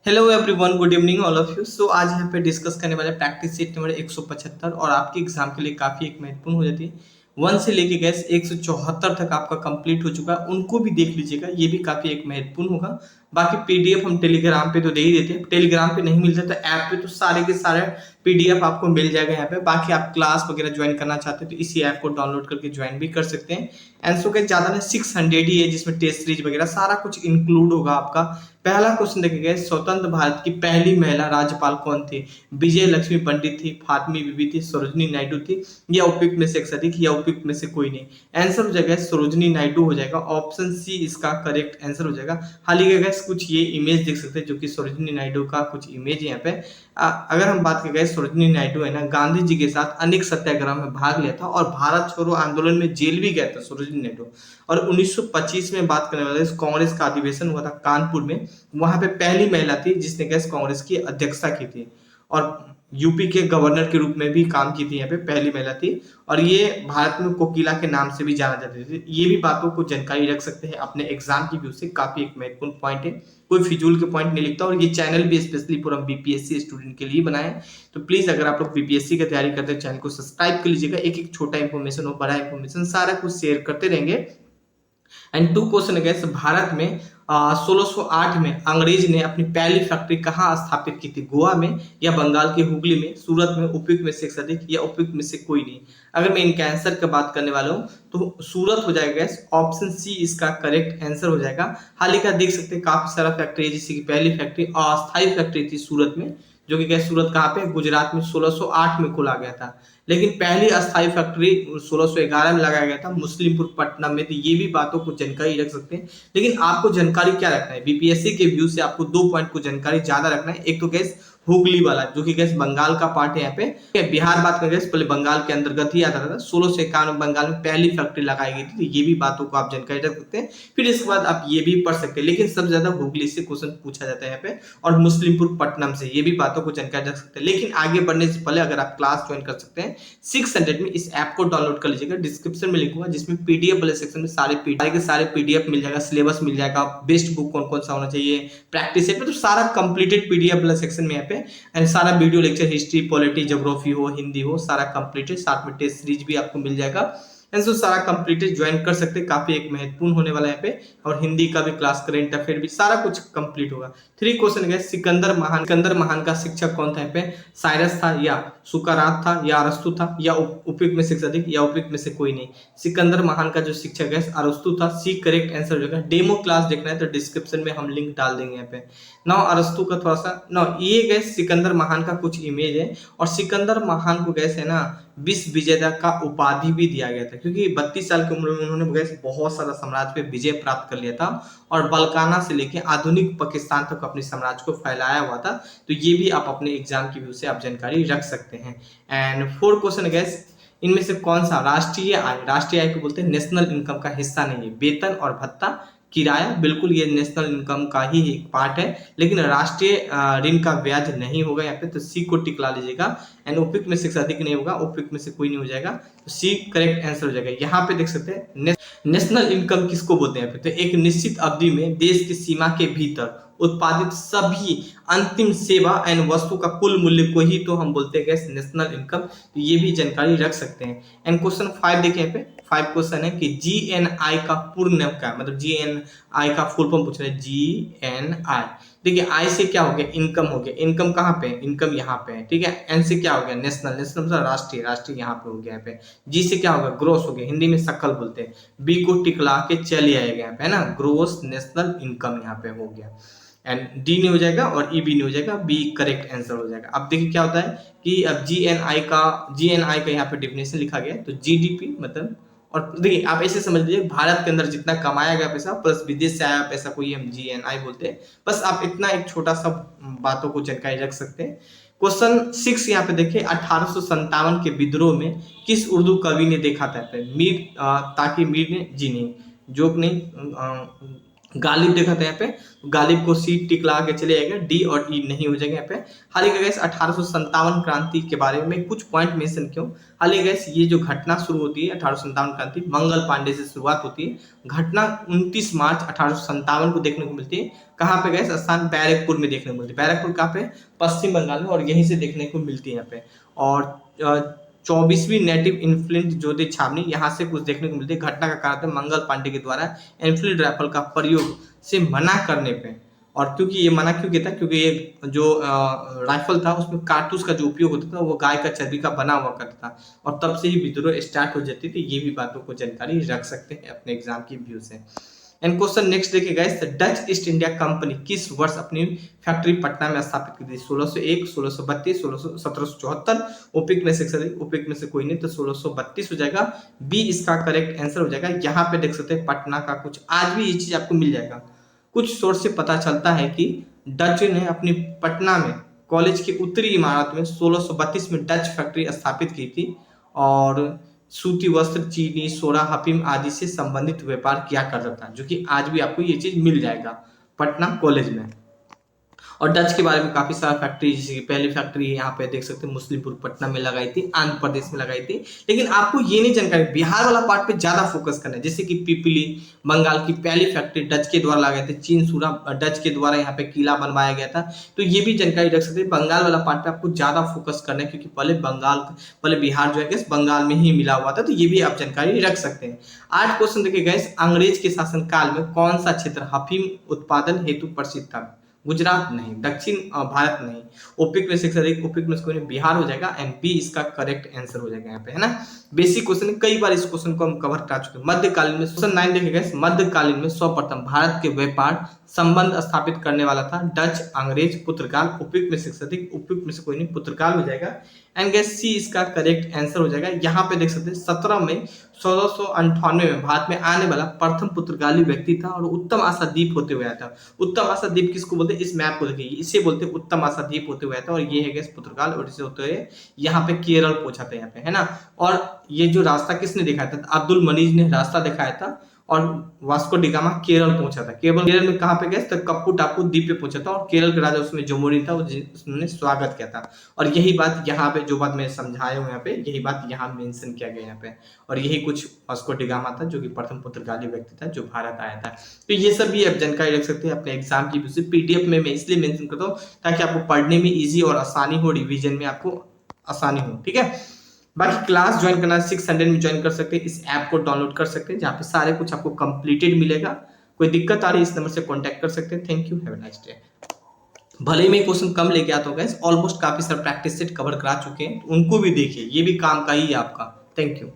Hello everyone, good evening all of you. So आज यहाँ पे डिस्कस करने वाले प्रैक्टिस सेट नंबर 175 और आपके एग्जाम के लिए काफ़ी एक महत्वपूर्ण हो जाती है। 1 से लेके गैस 174 तक आपका कंप्लीट हो चुका है, उनको भी देख लीजिएगा, ये भी काफ़ी एक महत्वपूर्ण होगा। बाकी पीडीएफ हम टेलीग्राम पे तो दे ही देते हैं, टेलीग्राम पे नहीं मिलता तो ऐप पे तो सारे के सारे पीडीएफ आपको मिल जाएगा यहाँ पे। बाकी आप क्लास वगैरह ज्वाइन करना चाहते हैं तो इसी ऐप को डाउनलोड करके ज्वाइन भी कर सकते हैं। एंड सो गैस ज़्यादा नहीं 600 ही है, जिसमें टेस्ट सीरीज वगैरह सारा कुछ इंक्लूड होगा आपका। पहला क्वेश्चन देखेंगे, स्वतंत्र भारत की पहली महिला राज्यपाल कौन थी? विजय लक्ष्मी पंडित थी, फातमी बीबी थी, सरोजनी नायडू थी, या उपयुक्त में से एक सदी, या उपयुक्त में से कोई नहीं। आंसर हो जाएगा सरोजनी नायडू हो जाएगा। ऑप्शन सी इसका करेक्ट आंसर हो जाएगा। हाल ही का कुछ ये इमेज देख सकते हैं जो कि सरोजनी नायडू का कुछ इमेज है यहाँ पे। अगर हम बात करें, सरोजनी नायडू है ना, गांधी जी के साथ अनेक सत्याग्रह में भाग लिया था और भारत छोड़ो आंदोलन में जेल भी गया था सरोजनी नायडू। और 1925 में बात करने वाले कांग्रेस का अधिवेशन हुआ था कानपुर में, वहां पे पहली महिला थी जिसने गैस कांग्रेस की अध्यक्षता की थी। और यूपी के गवर्नर के रूप में भी काम की थी, यहाँ पे पहली महिला थी। और ये भारत में कोकिला के नाम से भी जाना जाते थे। ये भी बातों को जानकारी रख सकते हैं अपने एग्जाम की व्यू से, काफी एक महत्वपूर्ण पॉइंट है। कोई फिजूल के पॉइंट नहीं लिखता, और ये चैनल भी स्पेशली पूरा बीपीएससी स्टूडेंट के लिए बनाया है। तो प्लीज अगर आप लोग बीपीएससी की तैयारी करते हैं, चैनल को सब्सक्राइब कर लीजिएगा। एक एक छोटा इंफॉर्मेशन हो, बड़ा इंफॉर्मेशन, सारा कुछ शेयर करते रहेंगे। And to question guess, Bharat में 1608 में अंग्रेज ने अपनी पहली फैक्ट्री कहाँ स्थापित की थी? गोवा में, या बंगाल के हुगली में, सूरत में, उपयुक्त में से एक अधिक, या उपयुक्त में से कोई नहीं। अगर मैं इनके आंसर की बात करने वाला हूँ तो सूरत हो जाएगा गैस। ऑप्शन सी इसका करेक्ट आंसर हो जाएगा। हाल ही का देख सकते हैं काफी सारा फैक्ट्री है, जैसे कि पहली फैक्ट्री अस्थायी फैक्ट्री थी सूरत में, जो कि गैस सूरत कहाँ पे, गुजरात में 1608 में खोला गया था। लेकिन पहली अस्थायी फैक्ट्री 1611 में लगाया गया था मुस्लिमपुर पटना में। तो ये भी बातों को जानकारी रख सकते हैं। लेकिन आपको जानकारी क्या रखना है, बीपीएससी के व्यू से आपको 2 पॉइंट को जानकारी ज्यादा रखना है। एक तो गैस हुगली वाला, जो कि गैस बंगाल का पार्ट है यहाँ पे। बिहार बात करें पहले बंगाल के अंतर्गत ही आता था। 1651 में बंगाल में पहली फैक्ट्री लगाई गई थी। तो ये भी बातों को आप जानकारी रख सकते हैं। फिर इसके बाद आप ये भी पढ़ सकते हैं, लेकिन सबसे ज्यादा हुगली से क्वेश्चन पूछा जाता है यहाँ पे, और मुस्लिमपुर पट्टनम से। ये भी बातों को जानकारी रख सकते हैं। लेकिन आगे बढ़ने से पहले अगर आप क्लास ज्वाइन कर सकते हैं 600 में, इस ऐप को डाउनलोड कर लीजिएगा। डिस्क्रिप्शन में लिखूंगा, जिसमें पीडीएफ वाले सेक्शन में सारे पीडीएफ मिल जाएगा, सिलेबस मिल जाएगा, बेस्ट बुक कौन कौन सा होना चाहिए, प्रैक्टिस सेट में, तो सारा कंप्लीटेड पीडीएफ वाला सेक्शन में यहाँ पे। एंड सारा video lecture, history, polity, geography हो, हिंदी हो, सारा कंप्लीटेड, साथ में टेस्ट सीरीज भी आपको मिल जाएगा। एंड सारा कंप्लीटेड ज्वाइन कर सकते हैं, काफी एक महत्वपूर्ण होने वाला है यहाँ पे। और हिंदी का भी क्लास, करेंट अफेयर भी, सारा कुछ कंप्लीट होगा। 3 क्वेश्चन है, सिकंदर महान का शिक्षक कौन था यहाँ पे? साइरस था, या सुकरात था, या अरस्तु था, या उपयुक्त में से अधिक, या उपयुक्त में से कोई नहीं। सिकंदर महान का जो शिक्षक है अरस्तु था। सी करेक्ट आंसर हो जाएगा। डेमो क्लास देखना है तो डिस्क्रिप्शन में हम लिंक डाल देंगे यहाँ पे। नाउ अरस्तु का थोड़ा सा, नाउ ये गैस सिकंदर महान का कुछ इमेज है। और सिकंदर महान को गैस है ना विश्व विजेता का उपाधि भी दिया गया था, क्योंकि 32 साल की उम्र में उन्होंने गैस बहुत सारा साम्राज्य पे विजय प्राप्त कर लिया था। और बलकाना से लेके आधुनिक पाकिस्तान तक अपने साम्राज्य को फैलाया हुआ था। तो ये भी आप अपने एग्जाम की व्यू से आप जानकारी रख सकते हैं। एंड 4 क्वेश्चन गैस, इनमें से कौन सा राष्ट्रीय आय को बोलते हैं, नेशनल इनकम का हिस्सा नहीं है? वेतन और भत्ता, किराया, बिल्कुल ये नेशनल इनकम का ही एक पार्ट है। लेकिन राष्ट्रीय ऋण का ब्याज नहीं होगा यहाँ पे, तो सी को टिक ला लीजिएगा। एंड उपयुक्त में से अधिक नहीं होगा, उपयुक्त में से कोई नहीं हो जाएगा, तो सी करेक्ट आंसर हो जाएगा। यहाँ पे देख सकते हैं नेशनल इनकम किसको बोलते हैं यहाँ पे? तो एक निश्चित अवधि में देश की सीमा के भीतर उत्पादित सभी अंतिम सेवा एंड वस्तु का कुल मूल्य को ही तो हम बोलते हैं गैस नेशनल इनकम। तो ये भी जानकारी रख सकते हैं। एंड क्वेश्चन 5 देखिए यहाँ पे। 5 क्वेश्चन है कि जीएनआई का पूर्ण नाम क्या है? मतलब जीएनआई का फुल फॉर्म पूछ रहे हैं, जीएनआई। देखिए आई से क्या हो गया, इनकम हो गया। इनकम कहाँ पे है? इनकम यहाँ पे है, ठीक है। एन से क्या हो गया, नेशनल मतलब राष्ट्रीय यहाँ पे हो गया यहाँ पे। जी से क्या होगा, ग्रोस हो गया, हिंदी में शकल बोलते हैं। बी को टिकला के चले आएगा यहाँ पे, है ना, ग्रोस नेशनल इनकम यहाँ पे हो गया। एंड डी नहीं हो जाएगा और ई भी नहीं हो जाएगा, बी करेक्ट आंसर हो जाएगा। अब देखिए क्या होता है कि अब जीएनआई का यहाँ पे डिफिनेशन लिखा गया है। तो जीडीपी मतलब, और देखिए आप ऐसे समझ लीजिए, भारत के अंदर जितना कमाया गया पैसा प्लस विदेश से आया पैसा को ही हम जीएनआई बोलते हैं। बस आप इतना एक छोटा सा बातों को जानकारी रख सकते हैं। क्वेश्चन 6 यहाँ पे देखिए, 1857 के विद्रोह में किस उर्दू कवि ने देखा था? मीर ताकि मीर ने, जी नहीं, जोक नहीं, गालिब देखा था यहाँ पे, गालिब को सी टिक लगा के चले जाएगा, डी और ई नहीं हो जाएगा यहाँ पे। हालांकि गैस 1857 क्रांति के बारे में कुछ पॉइंट मेंशन क्यों, हालांकि गैस ये जो घटना शुरू होती है 1857 क्रांति मंगल पांडे से शुरुआत होती है। घटना 29 मार्च 1857 को देखने को मिलती है। कहाँ पे गैस, स्थान बैरकपुर में देखने को मिलती है। बैरकपुर कहाँ पे, पश्चिम बंगाल में, और यहीं से देखने को मिलती है यहाँ पे। और 24वीं नेटिव इन्फ्लुएंस ज्योति छावनी, यहाँ से कुछ देखने को मिलती है। घटना का कारण था मंगल पांडे के द्वारा एनफील्ड राइफल का प्रयोग से मना करने पे। और क्योंकि ये मना क्यों किया था, क्योंकि ये जो राइफल था उसमें कारतूस का जो उपयोग होता था वो गाय का चर्बी का बना हुआ करता था, और तब से ही विद्रोह स्टार्ट हो जाती थी। ये भी बातों को जानकारी रख सकते हैं अपने एग्जाम की व्यू से। एंड क्वेश्चन नेक्स्ट देखिए guys, Dutch east India company किस वर्ष अपनी फैक्ट्री पटना में स्थापित की थी? 1601, 1632, 1774। ओपिक में से ओपिक में से कोई नहीं, तो 1632 हो जाएगा। बी इसका करेक्ट आंसर हो जाएगा। यहाँ पे देख सकते हैं पटना का कुछ आज भी ये चीज आपको मिल जाएगा। कुछ सोर्स से पता चलता है कि डच ने अपनी पटना में कॉलेज की उत्तरी इमारत में 1632 में डच फैक्ट्री स्थापित की थी, और सूती वस्त्र, चीनी, सोडा, अफीम आदि से संबंधित व्यापार किया करता था, जो कि आज भी आपको ये चीज मिल जाएगा पटना कॉलेज में। और डच के बारे में काफी सारा फैक्ट्री, जैसे कि पहली फैक्ट्री यहाँ पे देख सकते हैं मुस्लिमपुर पटना में लगाई थी, आंध्र प्रदेश में लगाई थी। लेकिन आपको ये नहीं जानकारी, बिहार वाला पार्ट पे ज्यादा फोकस करना है। जैसे कि पिपली बंगाल की पहली फैक्ट्री डच के द्वारा लगाए थे, चीन सूरा डच के द्वारा यहाँ पे किला बनवाया गया था। तो ये भी जानकारी रख सकते हैं। बंगाल वाला पार्ट पे आपको ज्यादा फोकस करना है, क्योंकि पहले बिहार जो है बंगाल में ही मिला हुआ था, तो ये भी आप जानकारी रख सकते हैं। 8 क्वेश्चन देखिए गाइस, अंग्रेज के शासनकाल में कौन सा क्षेत्र अफीम उत्पादन हेतु प्रसिद्ध था? गुजरात नहीं, दक्षिण भारत नहीं। ओपिक में से अधिक, ओपिक में से कोई नहीं, बिहार हो जाएगा। एंड बी इसका करेक्ट आंसर हो जाएगा यहाँ पे, है ना। बेसिक क्वेश्चन, कई बार इस क्वेश्चन को हम कवर कर चुके हैं। मध्यकालीन में क्वेश्चन 9 देखेगा, मध्यकालीन में सर्वप्रथम भारत के व्यापार संबंध स्थापित करने वाला था डच, अंग्रेज, पुर्तगाल। उपिक में से अधिक, उपिक में से कोई नहीं, पुर्तगाल हो जाएगा। एंड गैस सी इसका करेक्ट आंसर हो जाएगा। यहाँ पे देख सकते हैं 17 मई 1698 में भारत में आने वाला प्रथम पुर्तगाली व्यक्ति था, और उत्तम आशा द्वीप होते हुए आया था। उत्तम आशा द्वीप किसको बोलते हैं, इस मैप को देखिए, इसे बोलते हैं उत्तम आशा द्वीप होते हुए आया था। और ये है गैस पुर्तगाल, और इसे होते हुए यहाँ पे केरल पहुंचा था यहाँ पे, है ना। और ये जो रास्ता किसने दिखाया था, अब्दुल मनीज ने रास्ता दिखाया था, और वास्को डिगामा केरल पहुंचा था। केरल में कहाँ पे गए, तो कप्पू टापू द्वीप पे पहुंचा था, और केरल के राजा उसमें जमोरी था, उसने स्वागत किया था। और यही बात यहाँ पे, जो बात मैं समझाया हूँ यहाँ पे, यही बात यहाँ मेंशन किया गया यहाँ पे। और यही कुछ वास्को डिगामा था, जो कि प्रथम पुर्तगाली व्यक्ति था जो भारत आया था। तो ये सब भी आप जानकारी रख सकते हैं अपने एग्जाम की। पीडीएफ में मैं इसलिए मेंशन करता हूँ ताकि आपको पढ़ने में इजी और आसानी हो, रिवीजन में आपको आसानी हो, ठीक है। बाकी क्लास ज्वाइन करना 600 में ज्वाइन कर सकते हैं। इस ऐप को डाउनलोड कर सकते हैं, जहाँ पे सारे कुछ आपको कंप्लीटेड मिलेगा। कोई दिक्कत आ रही है इस नंबर से कांटेक्ट कर सकते हैं। Thank you, have a nice day. भले ही मैं क्वेश्चन कम लेके आता हूँ गाइस, ऑलमोस्ट काफी सारे प्रैक्टिस सेट कवर करा चुके हैं, तो उनको भी देखिए, ये भी काम का ही है आपका। Thank you.